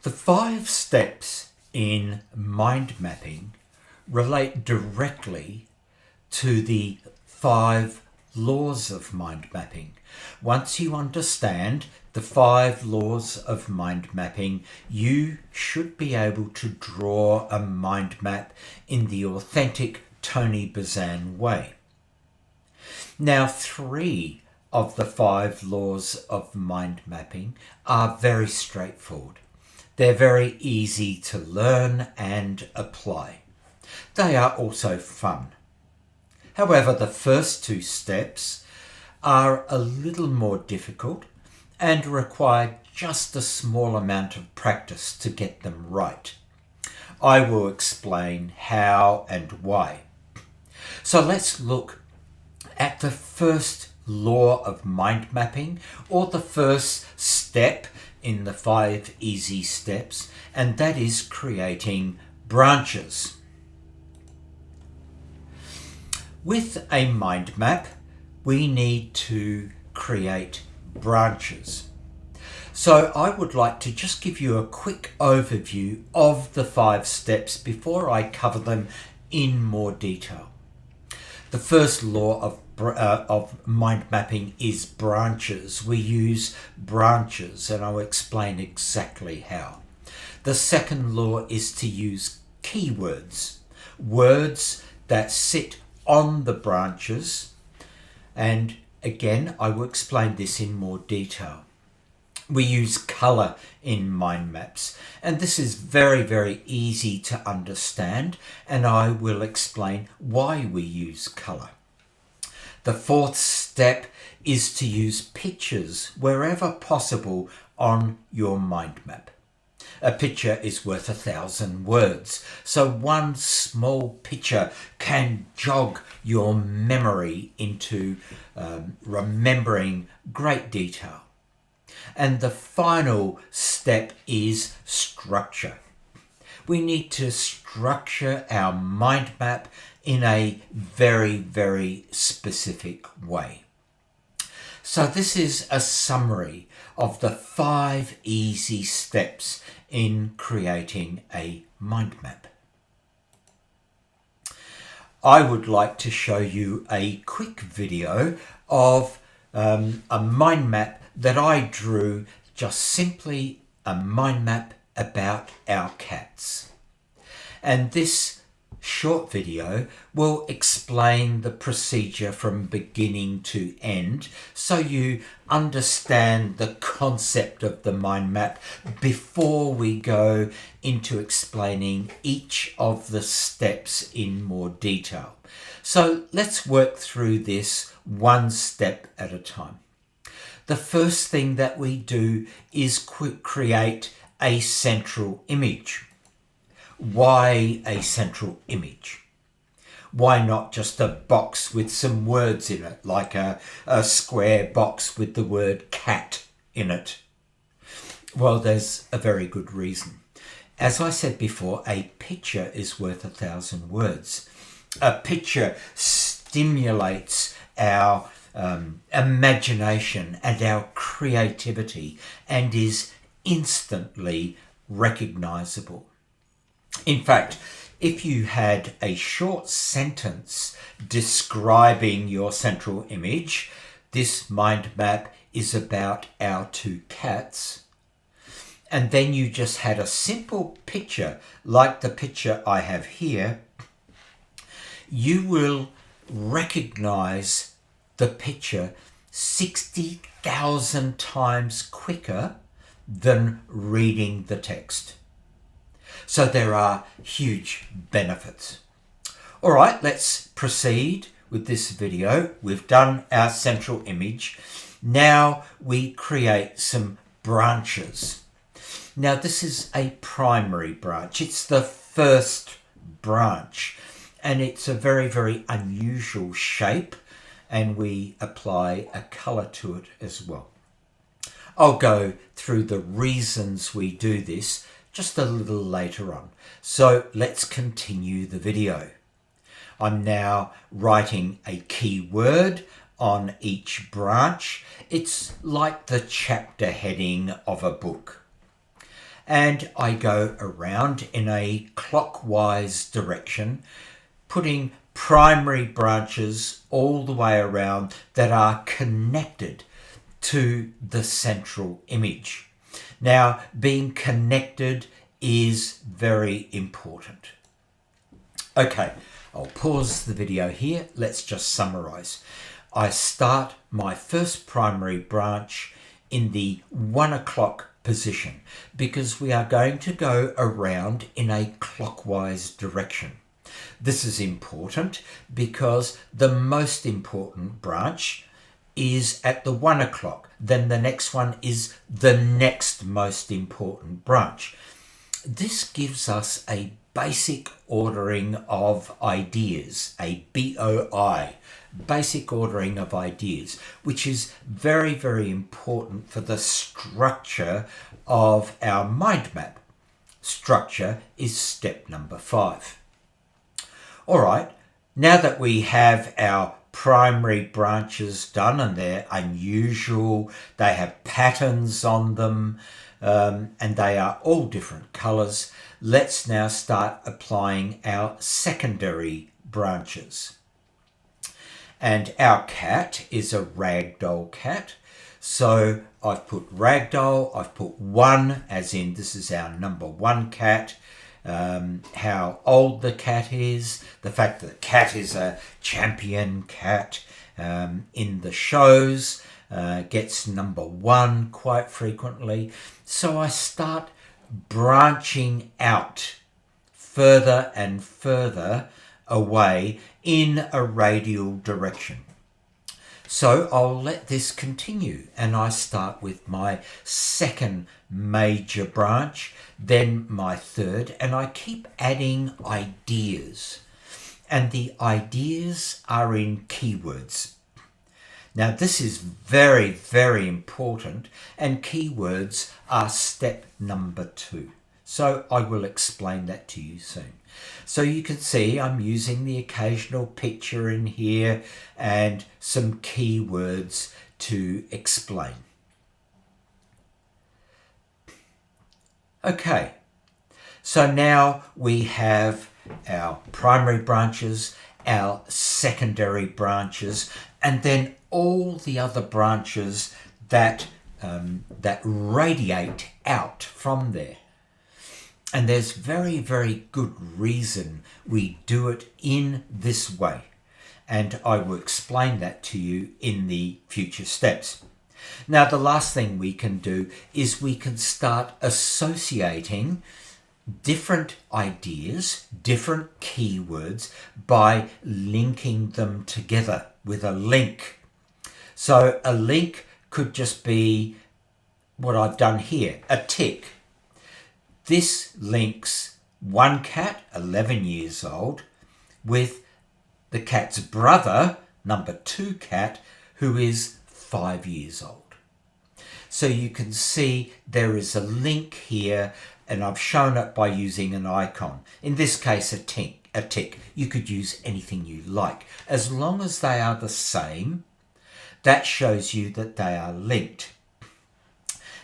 The 5 steps in mind mapping relate directly to the 5 laws of mind mapping. Once you understand the 5 laws of mind mapping, you should be able to draw a mind map in the authentic Tony Buzan way. Now, 3 of the 5 laws of mind mapping are very straightforward. They're very easy to learn and apply. They are also fun. However, the first 2 steps are a little more difficult and require just a small amount of practice to get them right. I will explain how and why. So let's look at the first law of mind mapping, or the first step in the 5 easy steps, and that is creating branches. With a mind map, we need to create branches. So I would like to just give you a quick overview of the 5 steps before I cover them in more detail. The first law of mind mapping is branches. We use branches, and I'll explain exactly how. The second law is to use keywords, words that sit on the branches, and again I will explain this in more detail. We use colour in mind maps, and this is very easy to understand, and I will explain why we use colour. The 4th step is to use pictures wherever possible on your mind map. A picture is worth 1,000 words, so one small picture can jog your memory into remembering great detail. And the final step is structure. We need to structure our mind map in a very specific way. So this is a summary of the 5 easy steps in creating a mind map. I would like to show you a quick video of a mind map that I drew, just simply a mind map about our cats. And this short video will explain the procedure from beginning to end, so you understand the concept of the mind map before we go into explaining each of the steps in more detail. So let's work through this one step at a time. The first thing that we do is create a central image. Why a central image? Why not just a box with some words in it, like a square box with the word cat in it? Well, there's a very good reason. As I said before, a picture is worth 1,000 words. A picture stimulates our imagination and our creativity and is instantly recognizable. In fact, if you had a short sentence describing your central image, this mind map is about our 2 cats, and then you just had a simple picture like the picture I have here, you will recognize the picture 60,000 times quicker than reading the text. So there are huge benefits. All right, let's proceed with this video. We've done our central image. Now we create some branches. Now this is a primary branch. It's the first branch, and it's a very unusual shape, and we apply a colour to it as well. I'll go through the reasons we do this just a little later on. So let's continue the video. I'm now writing a keyword on each branch. It's like the chapter heading of a book. and I go around in a clockwise direction, putting primary branches all the way around that are connected to the central image. Now, being connected is very important. Okay, I'll pause the video here. Let's just summarize. I start my first primary branch in the 1 o'clock position because we are going to go around in a clockwise direction. This is important because the most important branch is at the 1 o'clock. Then the next one is the next most important branch. This gives us a basic ordering of ideas, a BOI, basic ordering of ideas, which is very, very important for the structure of our mind map. Structure is step number 5. All right, now that we have our primary branches done and they're unusual, they have patterns on them, and they are all different colours, let's now start applying our secondary branches. And our cat is a ragdoll cat. So I've put ragdoll, I've put 1, as in this is our number 1 cat. How old the cat is, the fact that the cat is a champion cat in the shows, gets number 1 quite frequently. So I start branching out further and further away in a radial direction. So I'll let this continue, and I start with my second major branch, then my third, and I keep adding ideas. And the ideas are in keywords. Now this is very, very important, and keywords are step number 2. So I will explain that to you soon. So you can see I'm using the occasional picture in here and some keywords to explain. Okay, so now we have our primary branches, our secondary branches, and then all the other branches that radiate out from there. And there's very, very good reason we do it in this way. And I will explain that to you in the future steps. Now, the last thing we can do is we can start associating different ideas, different keywords by linking them together with a link. So a link could just be what I've done here, a tick. This links 1 cat, 11 years old, with the cat's brother, number 2 cat, who is 5 years old. So you can see there is a link here, and I've shown it by using an icon. In this case, a tick. You could use anything you like. As long as they are the same, that shows you that they are linked.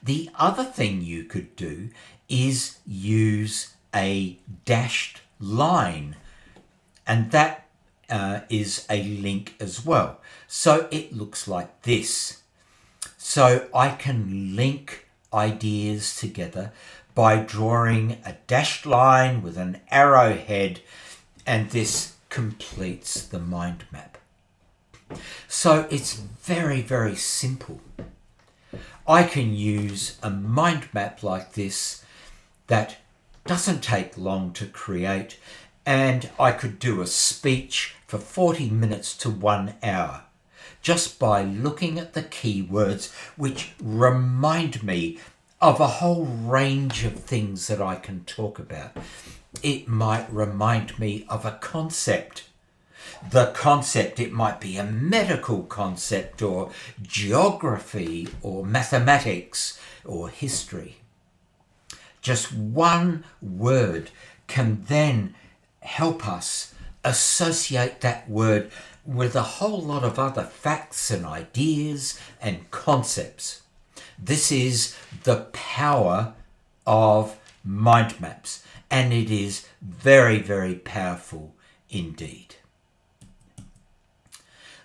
The other thing you could do is use a dashed line, and that is a link as well. So it looks like this. So I can link ideas together by drawing a dashed line with an arrowhead, and this completes the mind map. So it's very, very simple. I can use a mind map like this that doesn't take long to create, and I could do a speech for 40 minutes to 1 hour just by looking at the keywords which remind me of a whole range of things that I can talk about. It might remind me of a concept. The concept, it might be a medical concept or geography or mathematics or history. Just one word can then help us associate that word with a whole lot of other facts and ideas and concepts. This is the power of mind maps, and it is very, very powerful indeed.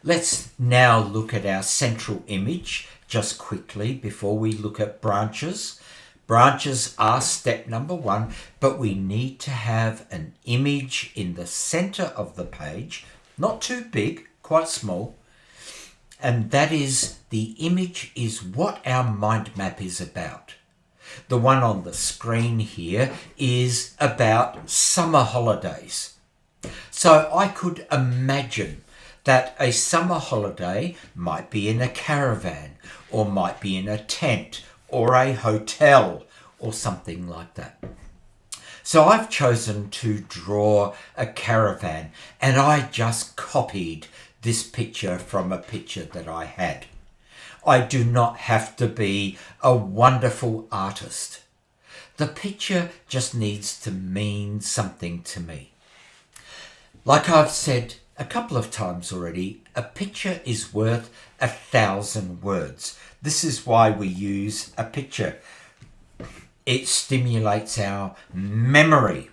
Let's now look at our central image just quickly before we look at branches. Branches are step number 1, but we need to have an image in the center of the page, not too big, quite small, and that is the image is what our mind map is about. The one on the screen here is about summer holidays. So I could imagine that a summer holiday might be in a caravan, or might be in a tent, or a hotel, or something like that. So I've chosen to draw a caravan, and I just copied this picture from a picture that I had. I do not have to be a wonderful artist. The picture just needs to mean something to me. Like I've said a couple of times already, a picture is worth 1,000 words. This is why we use a picture. It stimulates our memory.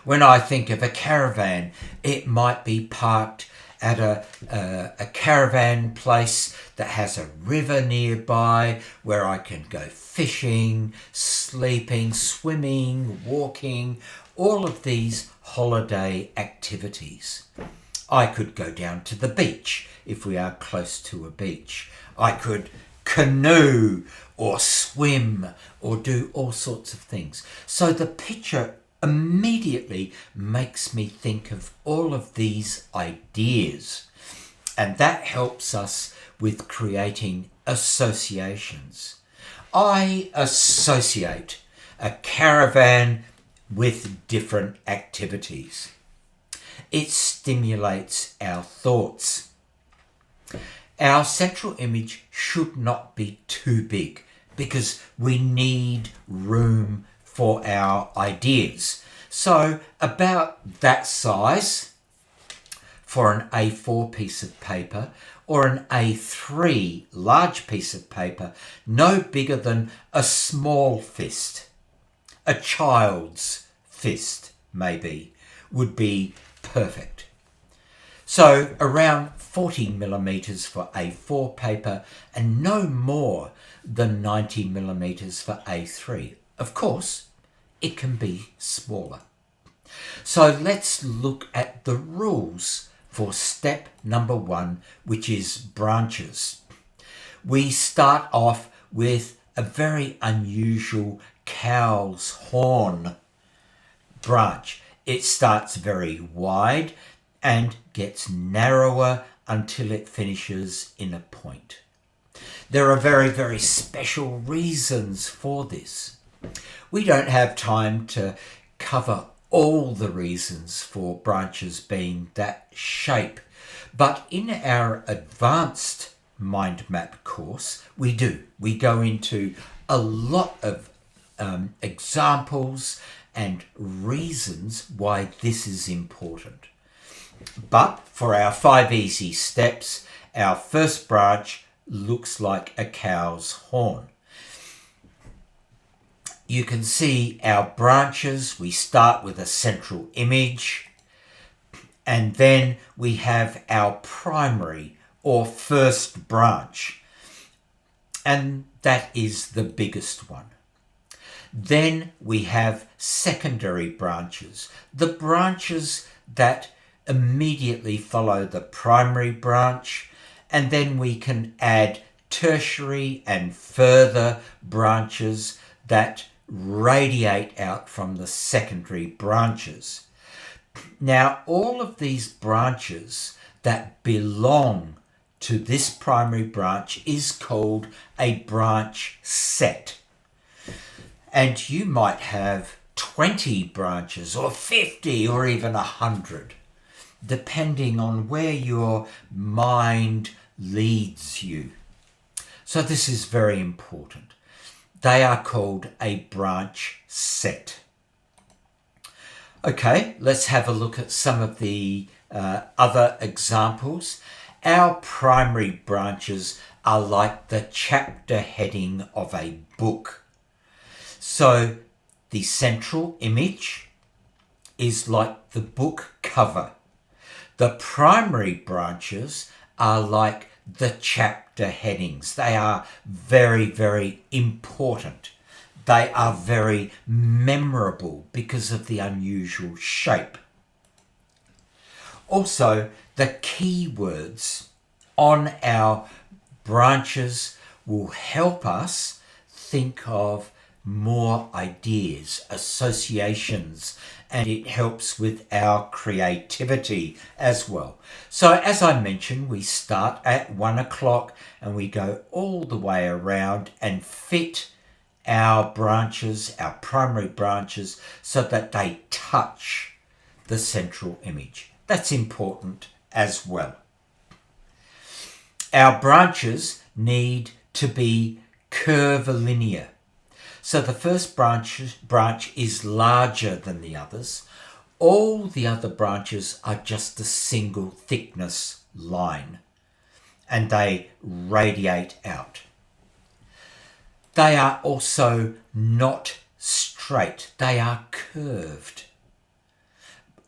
When I think of a caravan, it might be parked at a caravan place that has a river nearby where I can go fishing, sleeping, swimming, walking, all of these holiday activities. I could go down to the beach if we are close to a beach. I could canoe or swim or do all sorts of things. So the picture immediately makes me think of all of these ideas, and that helps us with creating associations. I associate a caravan with different activities. It stimulates our thoughts. Our central image should not be too big because we need room for our ideas. So about that size for an A4 piece of paper, or an A3 large piece of paper, no bigger than a small fist. A child's fist, maybe, would be perfect. So around 40 millimeters for A4 paper, and no more than 90 millimeters for A3. Of course, it can be smaller. So let's look at the rules for step number 1, which is branches. We start off with a very unusual cow's horn branch. It starts very wide and gets narrower until it finishes in a point. There are very, very special reasons for this. We don't have time to cover all the reasons for branches being that shape, but in our advanced mind map course, we do. We go into a lot of examples and reasons why this is important. But for our 5 easy steps, our first branch looks like a cow's horn. You can see our branches. We start with a central image, and then we have our primary or first branch, and that is the biggest one. Then we have secondary branches, the branches that immediately follow the primary branch, and then we can add tertiary and further branches that radiate out from the secondary branches. Now, all of these branches that belong to this primary branch is called a branch set. And you might have 20 branches or 50 or even 100, depending on where your mind leads you. So this is very important. They are called a branch set. Okay, let's have a look at some of the other examples. Our primary branches are like the chapter heading of a book. So the central image is like the book cover. The primary branches are like the chapter headings. They are very, very important. They are very memorable because of the unusual shape. Also, the keywords on our branches will help us think of more ideas, associations, and it helps with our creativity as well. So as I mentioned, we start at 1 o'clock and we go all the way around and fit our branches, our primary branches, so that they touch the central image. That's important as well. Our branches need to be curvilinear. So the first branch is larger than the others. All the other branches are just a single thickness line and they radiate out. They are also not straight, they are curved.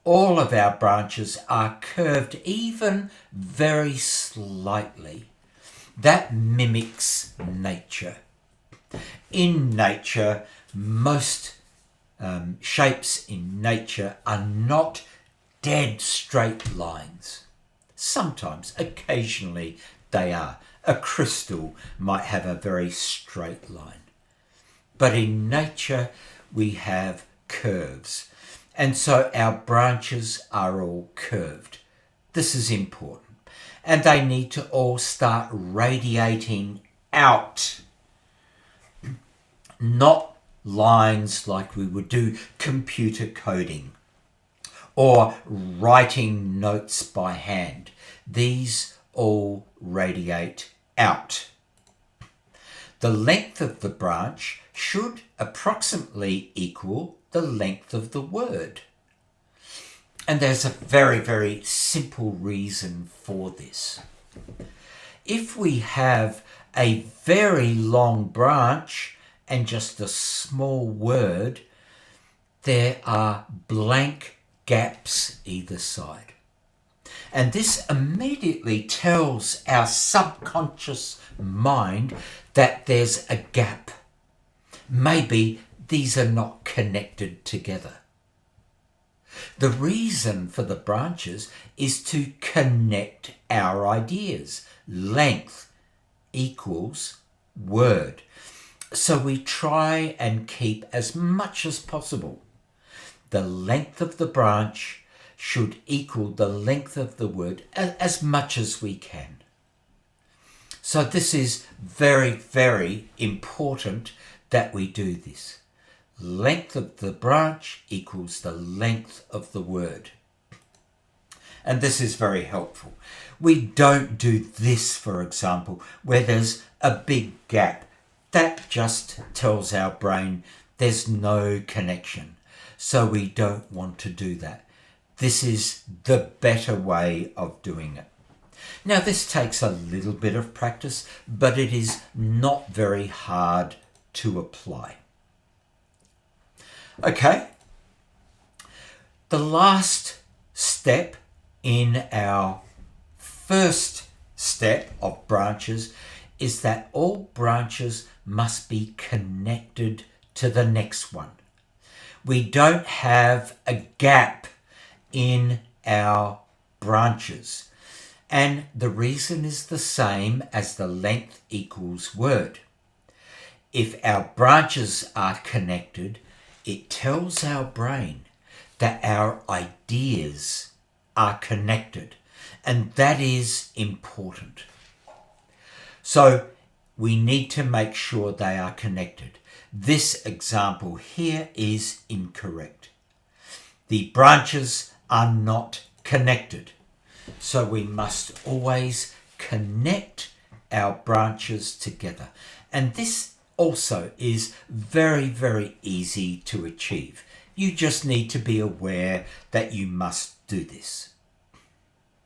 All of our branches are curved, even very slightly. That mimics nature. In nature, most shapes in nature are not dead straight lines. Sometimes, occasionally, they are. A crystal might have a very straight line. But in nature, we have curves. And so our branches are all curved. This is important. And they need to all start radiating out. Not lines like we would do computer coding or writing notes by hand. These all radiate out. The length of the branch should approximately equal the length of the word. And there's a very, very simple reason for this. If we have a very long branch and just a small word, there are blank gaps either side. And this immediately tells our subconscious mind that there's a gap. Maybe these are not connected together. The reason for the branches is to connect our ideas. Length equals word. So we try and keep as much as possible. The length of the branch should equal the length of the word as much as we can. So this is very, very important that we do this. Length of the branch equals the length of the word. And this is very helpful. We don't do this, for example, where there's a big gap. That just tells our brain there's no connection. So we don't want to do that. This is the better way of doing it. Now, this takes a little bit of practice, but it is not very hard to apply. Okay, the last step in our first step of branches is that all branches must be connected to the next one. We don't have a gap in our branches, and the reason is the same as the length equals word. If our branches are connected, it tells our brain that our ideas are connected, and that is important. So we need to make sure they are connected. This example here is incorrect. The branches are not connected. So we must always connect our branches together. And this also is very, very easy to achieve. You just need to be aware that you must do this.